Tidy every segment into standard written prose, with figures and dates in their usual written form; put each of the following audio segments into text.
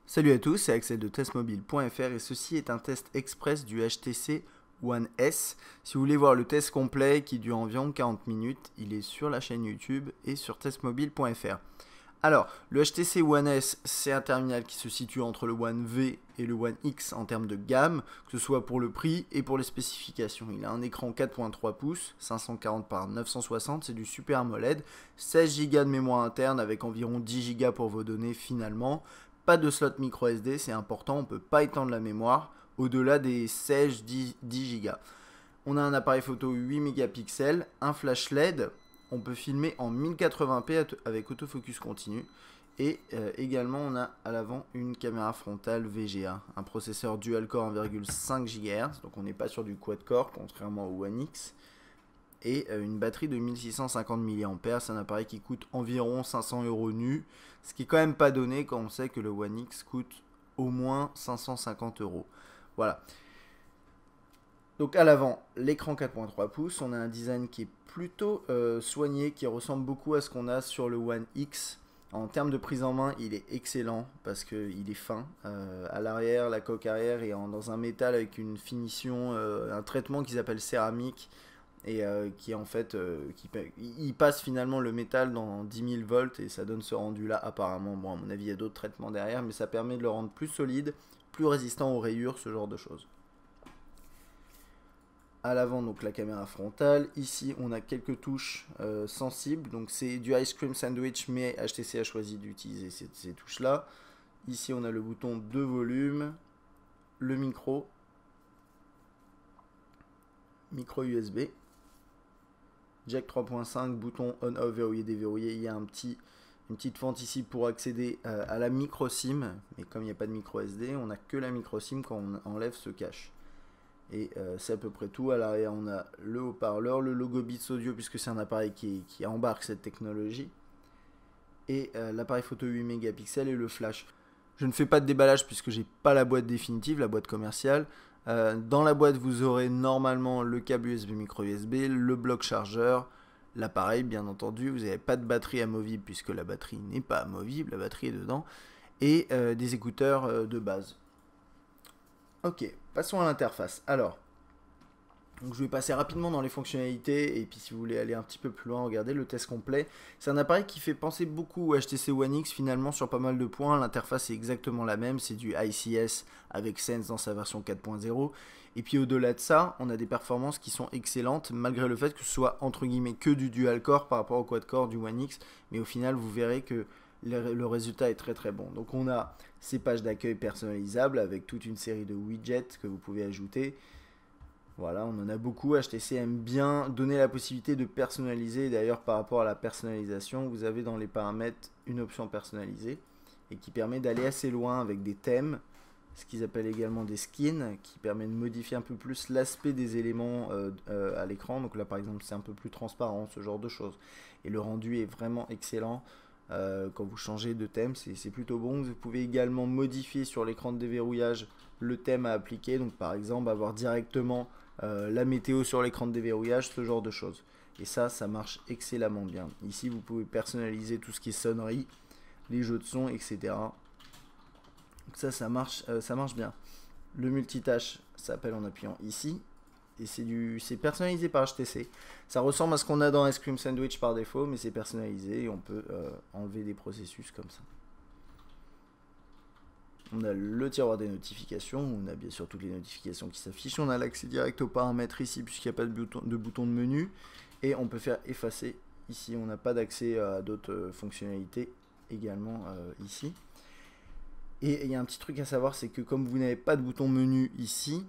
Salut à tous, c'est Axel de testmobile.fr et ceci est un test express du HTC One S. Si vous voulez voir le test complet qui dure environ 40 minutes, il est sur la chaîne YouTube et sur testmobile.fr. Alors, le HTC One S, c'est un terminal qui se situe entre le One V et le One X en termes de gamme, que ce soit pour le prix et pour les spécifications. Il a un écran 4.3 pouces, 540 par 960, c'est du Super AMOLED, 16 Go de mémoire interne avec environ 10 Go pour vos données finalement. Pas de slot micro SD, c'est important, on ne peut pas étendre la mémoire au-delà des 16-10 Go. On a un appareil photo 8 mégapixels, un flash LED, on peut filmer en 1080p avec autofocus continu. Et également on a à l'avant une caméra frontale VGA, un processeur dual-core 1,5 GHz, donc on n'est pas sur du quad-core contrairement au One X. Et une batterie de 1650 mAh, c'est un appareil qui coûte environ 500 € nu, ce qui est quand même pas donné quand on sait que le One X coûte au moins 550 €. Voilà. Donc à l'avant, l'écran 4.3 pouces, on a un design qui est plutôt soigné, qui ressemble beaucoup à ce qu'on a sur le One X. En termes de prise en main, il est excellent parce qu'il est fin. À l'arrière, la coque arrière est dans un métal avec une finition, un traitement qu'ils appellent céramique et qui en fait, il passe finalement le métal dans 10 000 volts et ça donne ce rendu là apparemment. Bon, à mon avis, il y a d'autres traitements derrière, mais ça permet de le rendre plus solide, plus résistant aux rayures, ce genre de choses. À l'avant, donc la caméra frontale. Ici, on a quelques touches sensibles. Donc, c'est du ice cream sandwich, mais HTC a choisi d'utiliser ces touches-là. Ici, on a le bouton de volume, le micro USB, jack 3.5, bouton on-off, verrouillé, déverrouillé. Il y a une petite fente ici pour accéder à la micro SIM. Mais comme il n'y a pas de micro SD, on n'a que la micro SIM quand on enlève ce cache. Et c'est à peu près tout. À l'arrière, on a le haut-parleur, le logo Beats Audio, puisque c'est un appareil qui embarque cette technologie. Et l'appareil photo 8 mégapixels et le flash. Je ne fais pas de déballage puisque j'ai pas la boîte définitive, la boîte commerciale. Dans la boîte, vous aurez normalement le câble USB micro USB, le bloc chargeur, l'appareil bien entendu. Vous n'avez pas de batterie amovible puisque la batterie n'est pas amovible, la batterie est dedans. Et des écouteurs de base. Ok, passons à l'interface. Alors, donc je vais passer rapidement dans les fonctionnalités et puis si vous voulez aller un petit peu plus loin, regardez le test complet. C'est un appareil qui fait penser beaucoup au HTC One X finalement sur pas mal de points. L'interface est exactement la même, c'est du ICS avec Sense dans sa version 4.0. Et puis au-delà de ça, on a des performances qui sont excellentes malgré le fait que ce soit entre guillemets que du dual-core par rapport au quad-core du One X. Mais au final, vous verrez que le résultat est très très bon. Donc on a ces pages d'accueil personnalisables avec toute une série de widgets que vous pouvez ajouter. Voilà, on en a beaucoup. HTC aime bien donner la possibilité de personnaliser. D'ailleurs, par rapport à la personnalisation, vous avez dans les paramètres une option personnalisée et qui permet d'aller assez loin avec des thèmes, ce qu'ils appellent également des skins, qui permet de modifier un peu plus l'aspect des éléments à l'écran. Donc là, par exemple, c'est un peu plus transparent, ce genre de choses. Et le rendu est vraiment excellent. Quand vous changez de thème, c'est plutôt bon. Vous pouvez également modifier sur l'écran de déverrouillage le thème à appliquer. Donc par exemple, avoir directement la météo sur l'écran de déverrouillage, ce genre de choses. Et ça marche excellemment bien. Ici, vous pouvez personnaliser tout ce qui est sonnerie, les jeux de son, etc. Donc ça marche bien. Le multitâche s'appelle en appuyant ici. Et c'est personnalisé par HTC. Ça ressemble à ce qu'on a dans Ice Cream Sandwich par défaut, mais c'est personnalisé et on peut enlever des processus comme ça. On a le tiroir des notifications, on a bien sûr toutes les notifications qui s'affichent. On a l'accès direct aux paramètres ici puisqu'il n'y a pas de bouton de menu. Et on peut faire effacer ici. On n'a pas d'accès à d'autres fonctionnalités également ici. Et il y a un petit truc à savoir, c'est que comme vous n'avez pas de bouton menu ici,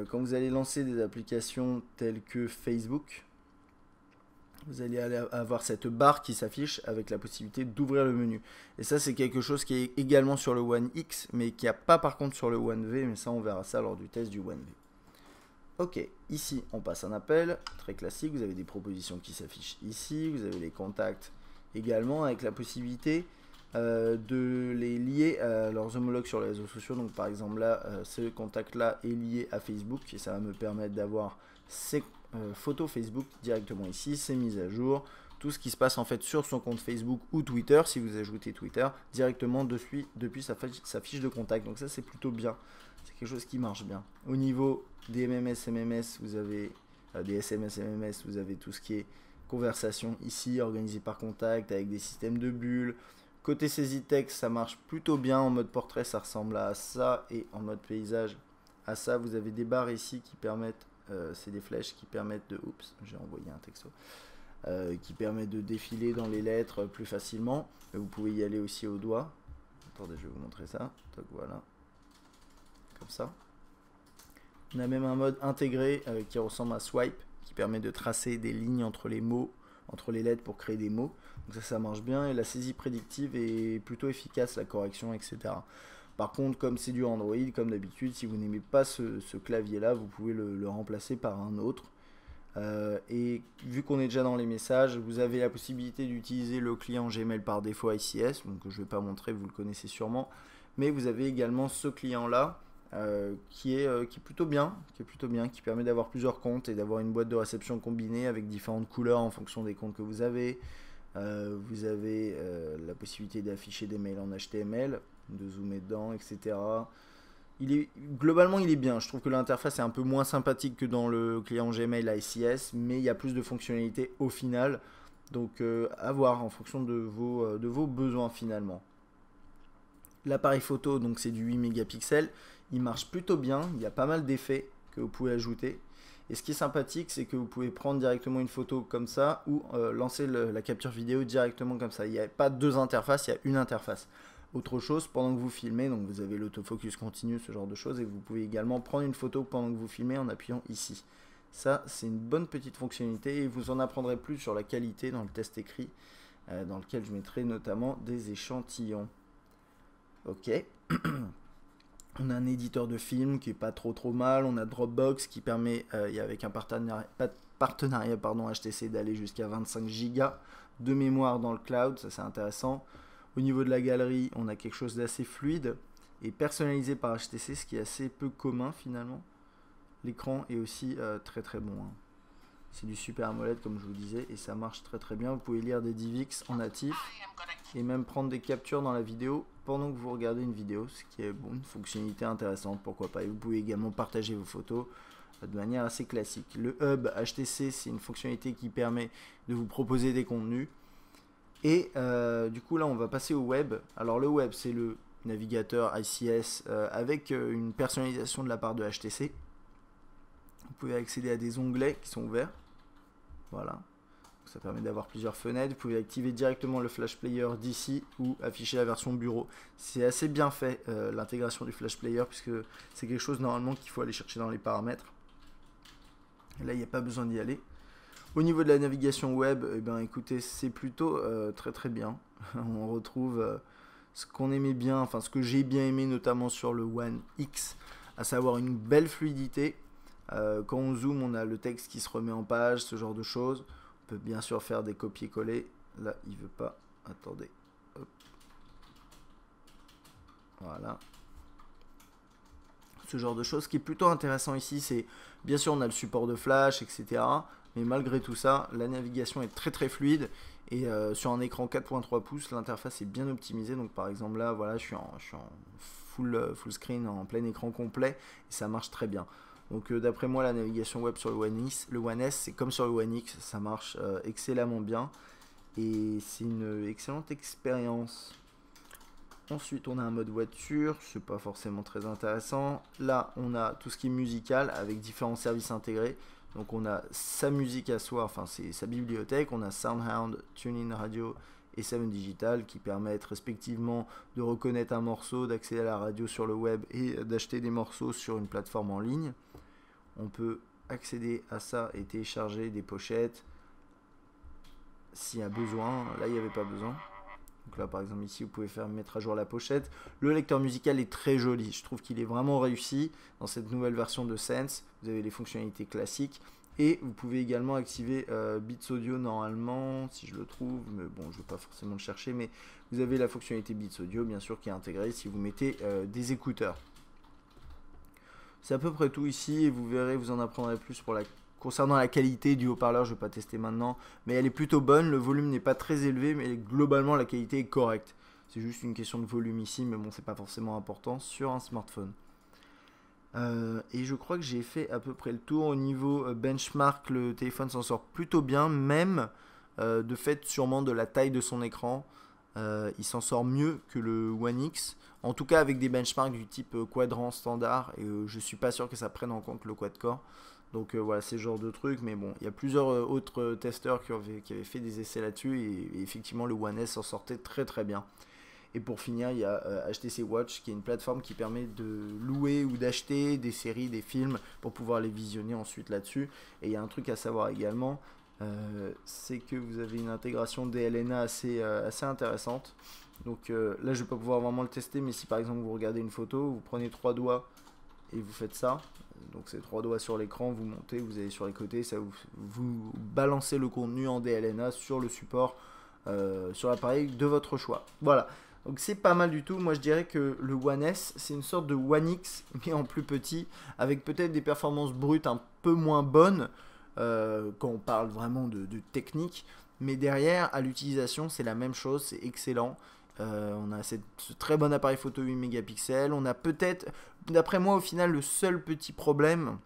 quand vous allez lancer des applications telles que Facebook, vous allez avoir cette barre qui s'affiche avec la possibilité d'ouvrir le menu. Et ça, c'est quelque chose qui est également sur le One X, mais qui n'y a pas par contre sur le One V, mais ça, on verra ça lors du test du One V. Ok, ici, on passe un appel, très classique, vous avez des propositions qui s'affichent ici, vous avez les contacts également, avec la possibilité de les lier à leurs homologues sur les réseaux sociaux. Donc par exemple là, ce contact là est lié à Facebook et ça va me permettre d'avoir ces photos Facebook directement ici, ces mises à jour, tout ce qui se passe en fait sur son compte Facebook ou Twitter, si vous ajoutez Twitter, directement depuis sa fiche de contact. Donc ça c'est plutôt bien, c'est quelque chose qui marche bien. Au niveau des MMS, vous avez des SMS, MMS, vous avez tout ce qui est conversation ici, organisé par contact, avec des systèmes de bulles. Côté saisie de texte, ça marche plutôt bien. En mode portrait, ça ressemble à ça, et en mode paysage, à ça. Vous avez des barres ici qui permettent, c'est des flèches qui permettent de, oups, j'ai envoyé un texto, qui permettent de défiler dans les lettres plus facilement. Vous pouvez y aller aussi au doigt. Attendez, je vais vous montrer ça. Donc voilà, comme ça. On a même un mode intégré qui ressemble à Swipe, qui permet de tracer des lignes entre les mots, entre les lettres pour créer des mots. Donc ça marche bien, et la saisie prédictive est plutôt efficace, la correction, etc. Par contre, comme c'est du Android, comme d'habitude, si vous n'aimez pas ce clavier-là, vous pouvez le remplacer par un autre. Et vu qu'on est déjà dans les messages, vous avez la possibilité d'utiliser le client Gmail par défaut ICS, donc je ne vais pas montrer, vous le connaissez sûrement. Mais vous avez également ce client-là, qui est plutôt bien, qui permet d'avoir plusieurs comptes et d'avoir une boîte de réception combinée avec différentes couleurs en fonction des comptes que vous avez. Vous avez la possibilité d'afficher des mails en HTML, de zoomer dedans, etc. Globalement, il est bien. Je trouve que l'interface est un peu moins sympathique que dans le client Gmail ICS, mais il y a plus de fonctionnalités au final. Donc, à voir en fonction de vos besoins finalement. L'appareil photo, donc c'est du 8 mégapixels. Il marche plutôt bien. Il y a pas mal d'effets que vous pouvez ajouter. Et ce qui est sympathique, c'est que vous pouvez prendre directement une photo comme ça ou lancer la capture vidéo directement comme ça. Il n'y a pas deux interfaces, il y a une interface. Autre chose, pendant que vous filmez, donc vous avez l'autofocus continu, ce genre de choses, et vous pouvez également prendre une photo pendant que vous filmez en appuyant ici. Ça, c'est une bonne petite fonctionnalité, et vous en apprendrez plus sur la qualité dans le test écrit, dans lequel je mettrai notamment des échantillons. Ok. On a un éditeur de film qui est pas trop mal. On a Dropbox qui permet, avec un partenariat HTC, d'aller jusqu'à 25 Go de mémoire dans le cloud. Ça, c'est intéressant. Au niveau de la galerie, on a quelque chose d'assez fluide et personnalisé par HTC, ce qui est assez peu commun finalement. L'écran est aussi très bon. Hein. C'est du Super AMOLED comme je vous disais, et ça marche très bien. Vous pouvez lire des DivX en natif et même prendre des captures dans la vidéo pendant que vous regardez une vidéo, ce qui est une fonctionnalité intéressante, pourquoi pas. Et vous pouvez également partager vos photos de manière assez classique. Le hub HTC, c'est une fonctionnalité qui permet de vous proposer des contenus. Et du coup là on va passer au web. Alors le web, c'est le navigateur ICS avec une personnalisation de la part de HTC. Vous pouvez accéder à des onglets qui sont ouverts. Voilà. Ça permet d'avoir plusieurs fenêtres. Vous pouvez activer directement le Flash Player d'ici ou afficher la version bureau. C'est assez bien fait l'intégration du Flash Player, puisque c'est quelque chose normalement qu'il faut aller chercher dans les paramètres. Et là, il n'y a pas besoin d'y aller. Au niveau de la navigation web, eh ben, écoutez, c'est plutôt très bien. On retrouve ce qu'on aimait bien, enfin ce que j'ai bien aimé notamment sur le One X, à savoir une belle fluidité. Quand on zoome, on a le texte qui se remet en page, ce genre de choses. On peut bien sûr faire des copier-coller. Là, il veut pas. Attendez. Hop. Voilà. Ce genre de choses. Ce qui est plutôt intéressant ici, c'est bien sûr on a le support de flash, etc. Mais malgré tout ça, la navigation est très fluide. Et sur un écran 4.3 pouces, l'interface est bien optimisée. Donc par exemple là, voilà, je suis en full screen, en plein écran complet. Et ça marche très bien. Donc d'après moi, la navigation web sur le One S, c'est comme sur le One X, ça marche excellemment bien. Et c'est une excellente expérience. Ensuite, on a un mode voiture, c'est pas forcément très intéressant. Là, on a tout ce qui est musical avec différents services intégrés. Donc on a sa musique à soi, enfin c'est sa bibliothèque. On a SoundHound, TuneIn Radio et 7 Digital qui permettent respectivement de reconnaître un morceau, d'accéder à la radio sur le web et d'acheter des morceaux sur une plateforme en ligne. On peut accéder à ça et télécharger des pochettes s'il y a besoin. Là, il n'y avait pas besoin. Donc là, par exemple, ici, vous pouvez mettre à jour la pochette. Le lecteur musical est très joli. Je trouve qu'il est vraiment réussi dans cette nouvelle version de Sense. Vous avez les fonctionnalités classiques. Et vous pouvez également activer Beats Audio normalement, si je le trouve. Mais bon, je ne vais pas forcément le chercher. Mais vous avez la fonctionnalité Beats Audio, bien sûr, qui est intégrée si vous mettez des écouteurs. C'est à peu près tout ici. Et vous verrez, vous en apprendrez plus pour la Concernant la qualité du haut-parleur, je ne vais pas tester maintenant, mais elle est plutôt bonne. Le volume n'est pas très élevé, mais globalement la qualité est correcte. C'est juste une question de volume ici, mais bon, c'est pas forcément important sur un smartphone. Et je crois que j'ai fait à peu près le tour. Au niveau benchmark, le téléphone s'en sort plutôt bien, même de fait sûrement de la taille de son écran. Il s'en sort mieux que le One X, en tout cas avec des benchmarks du type quadrant standard, et je suis pas sûr que ça prenne en compte le quad-core. Donc voilà, c'est ce genre de truc, mais bon, il y a plusieurs autres testeurs qui avaient fait des essais là-dessus, et effectivement le One S s'en sortait très très bien. Et pour finir, il y a HTC Watch, qui est une plateforme qui permet de louer ou d'acheter des séries, des films, pour pouvoir les visionner ensuite là-dessus. Et il y a un truc à savoir également, c'est que vous avez une intégration DLNA assez intéressante. Donc là, je ne vais pas pouvoir vraiment le tester, mais si par exemple vous regardez une photo, vous prenez 3 doigts et vous faites ça. Donc c'est 3 doigts sur l'écran, vous montez, vous allez sur les côtés, ça vous balancez le contenu en DLNA sur le support, sur l'appareil de votre choix. Voilà. Donc c'est pas mal du tout. Moi je dirais que le One S c'est une sorte de One X mais en plus petit, avec peut-être des performances brutes un peu moins bonnes quand on parle vraiment de technique, mais derrière à l'utilisation c'est la même chose, c'est excellent. On a ce très bon appareil photo 8 mégapixels. On a peut-être, d'après moi au final, le seul petit problème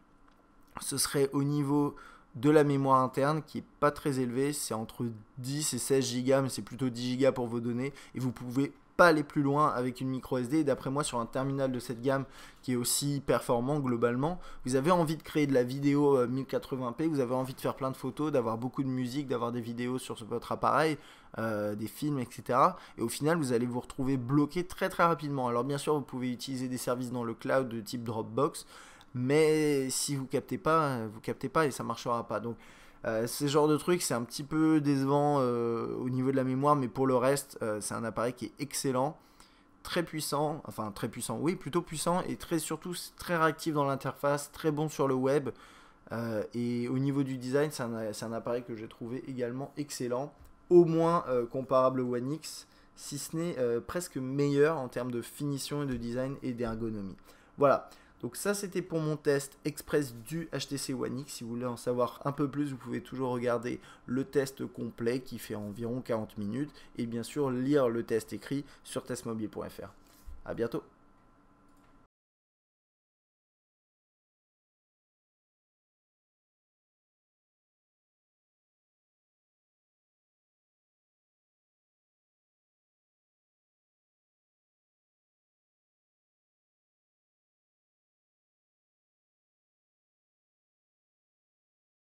ce serait au niveau de la mémoire interne qui est pas très élevée, c'est entre 10 et 16 Go, mais c'est plutôt 10 Go pour vos données, et vous pouvez pas aller plus loin avec une micro SD. Et d'après moi, sur un terminal de cette gamme qui est aussi performant globalement, vous avez envie de créer de la vidéo 1080p, vous avez envie de faire plein de photos, d'avoir beaucoup de musique, d'avoir des vidéos sur votre appareil, des films, etc. Et au final, vous allez vous retrouver bloqué très très rapidement. Alors bien sûr, vous pouvez utiliser des services dans le cloud de type Dropbox, mais si vous captez pas et ça marchera pas. Donc ce genre de truc c'est un petit peu décevant au niveau de la mémoire, mais pour le reste c'est un appareil qui est excellent, très puissant, enfin très puissant, oui plutôt puissant, et surtout très réactif dans l'interface, très bon sur le web, et au niveau du design c'est un appareil que j'ai trouvé également excellent, au moins comparable au One X, si ce n'est presque meilleur en termes de finition et de design et d'ergonomie. Voilà. Donc ça c'était pour mon test express du HTC One X. Si vous voulez en savoir un peu plus, vous pouvez toujours regarder le test complet qui fait environ 40 minutes, et bien sûr lire le test écrit sur testmobile.fr. A bientôt.